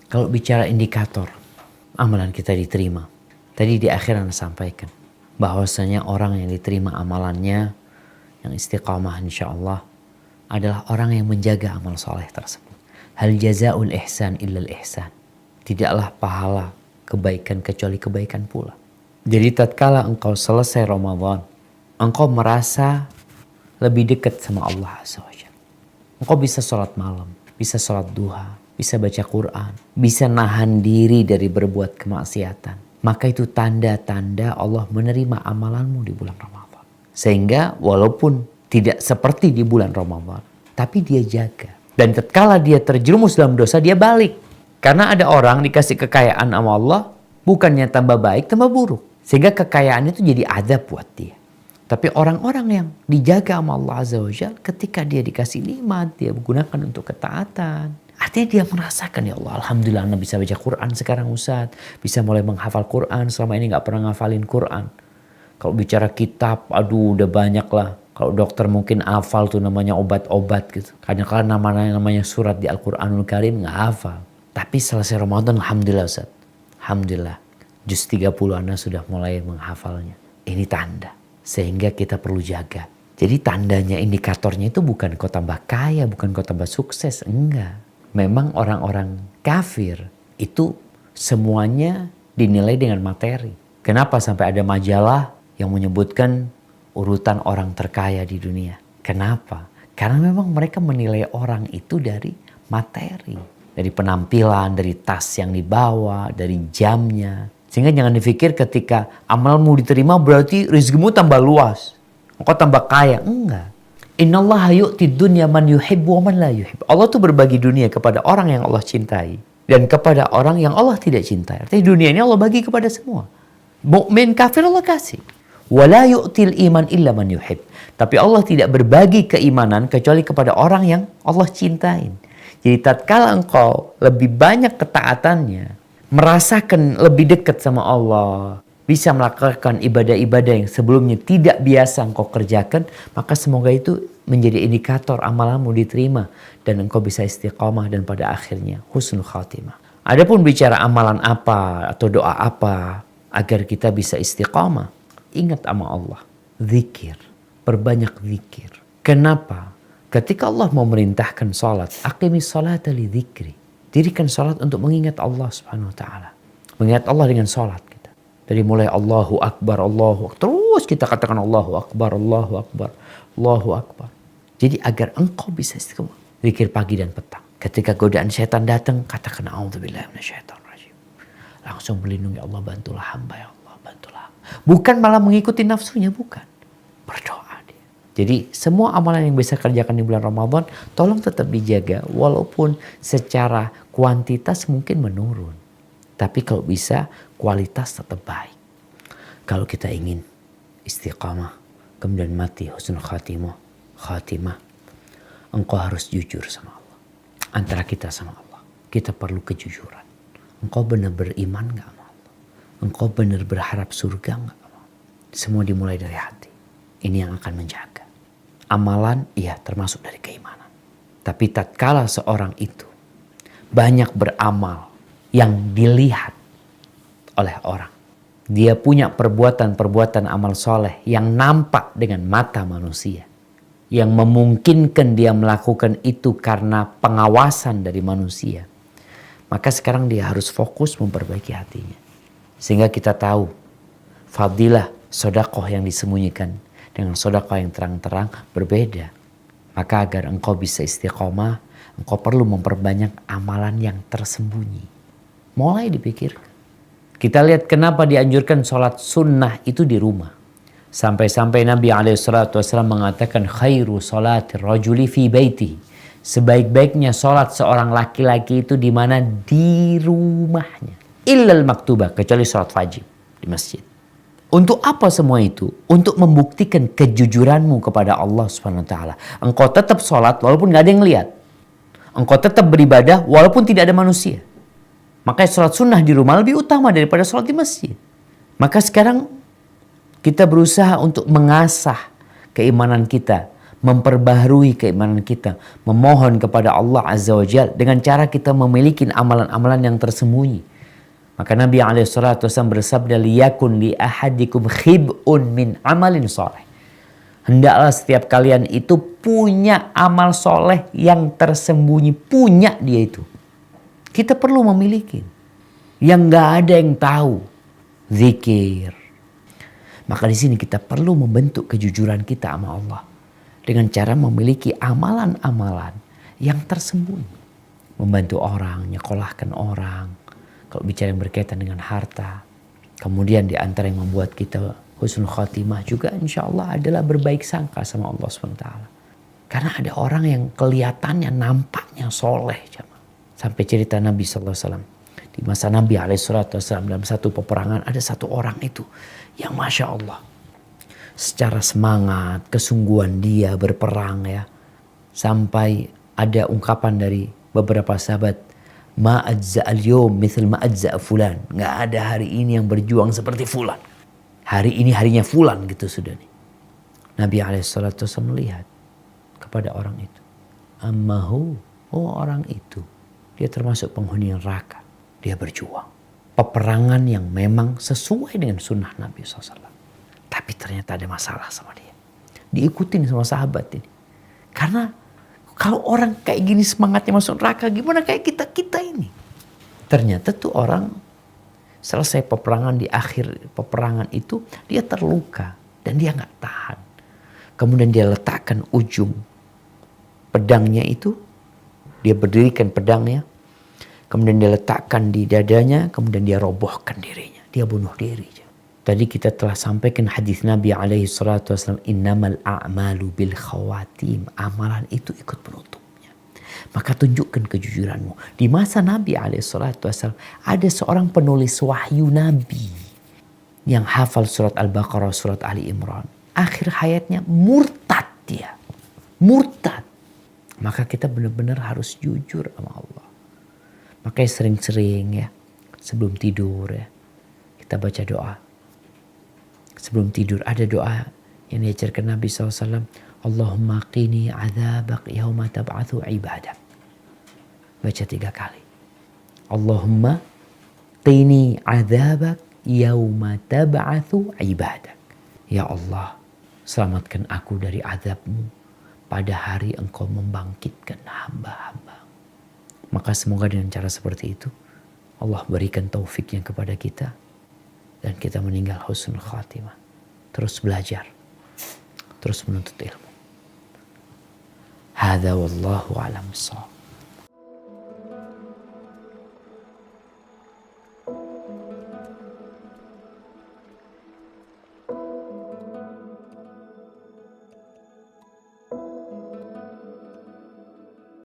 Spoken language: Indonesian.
Kalau bicara indikator amalan kita diterima, tadi di akhir Anda sampaikan bahwasanya orang yang diterima amalannya, yang istiqamah insya Allah adalah orang yang menjaga amal soleh tersebut. Hal jazaul ihsan illal ihsan. Tidaklah pahala kebaikan kecuali kebaikan pula. Jadi tatkala engkau selesai Ramadan, engkau merasa lebih dekat sama Allah Azza wa Jalla. Engkau bisa sholat malam, bisa sholat duha, bisa baca Quran, bisa nahan diri dari berbuat kemaksiatan. Maka itu tanda-tanda Allah menerima amalanmu di bulan Ramadan. Sehingga walaupun tidak seperti di bulan Ramadan, tapi dia jaga. Dan tatkala dia terjerumus dalam dosa, dia balik. Karena ada orang dikasih kekayaan sama Allah, bukannya tambah baik, tambah buruk. Sehingga kekayaan itu jadi azab buat dia. Tapi orang-orang yang dijaga sama Allah Azza wa Jalla, ketika dia dikasih nikmat, dia gunakan untuk ketaatan. Artinya dia merasakan, ya Allah, alhamdulillah Anda bisa baca Quran sekarang Ustaz. Bisa mulai menghafal Quran, selama ini gak pernah ngafalin Quran. Kalau bicara kitab, aduh udah banyak lah. Kalau dokter mungkin hafal tuh namanya obat-obat gitu. Kadang-kadang namanya surat di Al-Quranul Karim gak hafal. Tapi selesai Ramadan, alhamdulillah Ustaz. Alhamdulillah. Juz 30 Anda sudah mulai menghafalnya. Ini tanda. Sehingga kita perlu jaga. Jadi tandanya, indikatornya itu bukan kau tambah kaya, bukan kau tambah sukses. Enggak. Memang orang-orang kafir itu semuanya dinilai dengan materi. Kenapa sampai ada majalah yang menyebutkan urutan orang terkaya di dunia? Kenapa? Karena memang mereka menilai orang itu dari materi. Dari penampilan, dari tas yang dibawa, dari jamnya. Sehingga jangan dipikir ketika amalmu diterima berarti rezekimu tambah luas. Engkau tambah kaya. Enggak. Innallaha yu'tid dunya man yuhibbu wa man la yuhibbu. Allah tuh berbagi dunia kepada orang yang Allah cintai. Dan kepada orang yang Allah tidak cintai. Artinya dunia ini Allah bagi kepada semua. Mukmin kafir Allah kasih. Wa la yu'til iman illa man yuhib. Tapi Allah tidak berbagi keimanan kecuali kepada orang yang Allah cintain. Jadi tatkala engkau lebih banyak ketaatannya, merasakan lebih dekat sama Allah, bisa melakukan ibadah-ibadah yang sebelumnya tidak biasa engkau kerjakan, maka semoga itu menjadi indikator amalanmu diterima dan engkau bisa istiqamah dan pada akhirnya husnul khatimah. Adapun bicara amalan apa atau doa apa agar kita bisa istiqamah, ingat sama Allah, zikir, perbanyak zikir. Kenapa? Ketika Allah memerintahkan salat, aqimis salata li dzikri. Dirikan salat untuk mengingat Allah Subhanahu wa taala. Mengingat Allah dengan salat kita. Dari mulai Allahu Akbar, Allahu Akbar, terus kita katakan Allahu Akbar, Allahu Akbar, Allahu Akbar. Jadi agar engkau bisa istiqomah. Zikir pagi dan petang. Ketika godaan setan datang, katakan a'udzubillahi minasyaitonirrajim. Langsung melindungi Allah, bantulah hamba ya Allah, bantulah. Bukan malah mengikuti nafsunya, bukan. Berdoa. Jadi semua amalan yang bisa kerjakan di bulan Ramadan tolong tetap dijaga walaupun secara kuantitas mungkin menurun. Tapi kalau bisa kualitas tetap baik. Kalau kita ingin istiqamah kemudian mati husnul khatimah, engkau harus jujur sama Allah. Antara kita sama Allah. Kita perlu kejujuran. Engkau benar beriman gak sama Allah? Engkau benar berharap surga gak sama Allah? Semua dimulai dari hati. Ini yang akan menjaga. Amalan, iya termasuk dari keimanan. Tapi tatkala seorang itu banyak beramal yang dilihat oleh orang. Dia punya perbuatan-perbuatan amal soleh yang nampak dengan mata manusia. Yang memungkinkan dia melakukan itu karena pengawasan dari manusia. Maka sekarang dia harus fokus memperbaiki hatinya. Sehingga kita tahu fadilah sedekah yang disembunyikan dengan sedekah yang terang-terang berbeda. Maka agar engkau bisa istiqomah, engkau perlu memperbanyak amalan yang tersembunyi. Mulai dipikirkan. Kita lihat kenapa dianjurkan sholat sunnah itu di rumah. Sampai-sampai Nabi SAW mengatakan khairu sholatir rajuli fi baiti. Sebaik-baiknya sholat seorang laki-laki itu di mana? Di rumahnya. Illal maktubah, kecuali sholat wajib di masjid. Untuk apa semua itu? Untuk membuktikan kejujuranmu kepada Allah Subhanahu wa taala. Engkau tetap sholat walaupun gak ada yang lihat. Engkau tetap beribadah walaupun tidak ada manusia. Makanya sholat sunnah di rumah lebih utama daripada sholat di masjid. Maka sekarang kita berusaha untuk mengasah keimanan kita. memperbaharui keimanan kita, memohon kepada Allah Azza wa Jalla dengan cara kita memiliki amalan-amalan yang tersembunyi. Maka Nabi SAW bersabda, liyakun li ahadikum khib'un min amalin soleh. Hendaklah setiap kalian itu punya amal soleh yang tersembunyi, punya dia itu. Kita perlu memiliki yang gak ada yang tahu. Zikir. Maka di sini kita perlu membentuk kejujuran kita sama Allah dengan cara memiliki amalan-amalan yang tersembunyi. Membantu orang, nyekolahkan orang. Kalau bicara yang berkaitan dengan harta. Kemudian di antara yang membuat kita husnul khatimah juga insya Allah adalah berbaik sangka sama Allah SWT. Karena ada orang yang kelihatannya nampaknya soleh. Sampai cerita Nabi SAW. Di masa Nabi SAW dalam satu peperangan ada satu orang itu yang Masya Allah. Secara semangat, kesungguhan dia berperang ya. Sampai ada ungkapan dari beberapa sahabat. Ma'adza al-yawm mithl ma'adza fulan. Nggak ada hari ini yang berjuang seperti fulan. Hari ini harinya fulan gitu sudah nih. Nabi SAW melihat kepada orang itu. Ammahu, oh orang itu. Dia termasuk penghuni neraka. Dia berjuang. Peperangan yang memang sesuai dengan sunnah Nabi SAW. Tapi ternyata ada masalah sama dia. Diikutin sama sahabat ini. Karena kalau orang kayak gini semangatnya masuk neraka, gimana kayak kita-kita ini? Ternyata tuh orang selesai peperangan, di akhir peperangan itu dia terluka. Dan dia gak tahan. Kemudian dia letakkan ujung pedangnya itu. Dia berdirikan pedangnya. Kemudian dia letakkan di dadanya. Kemudian dia robohkan dirinya. Dia bunuh diri. Tadi kita telah sampaikan hadis Nabi SAW. Innamal a'malu bil khawatim. Amalan itu ikut penutupnya. Maka tunjukkan kejujuranmu. Di masa Nabi SAW ada seorang penulis wahyu Nabi. Yang hafal surat Al-Baqarah, surat Ali Imran. Akhir hayatnya murtad dia. Murtad. Maka kita benar-benar harus jujur sama Allah. Makanya sering-sering ya. Sebelum tidur ya. Kita baca doa. Sebelum tidur ada doa yang diajarkan Nabi SAW. Allahumma qini azabak yawma tab'athu ibadak. Baca 3 kali. Allahumma qini azabak yawma tab'athu ibadak. Ya Allah, selamatkan aku dari azabmu pada hari engkau membangkitkan hamba-hamba. Maka semoga dengan cara seperti itu Allah berikan taufiknya kepada kita. Dan kita meninggal husnul khatimah. Terus belajar. Terus menuntut ilmu. Hadza wallahu a'lam bissawab.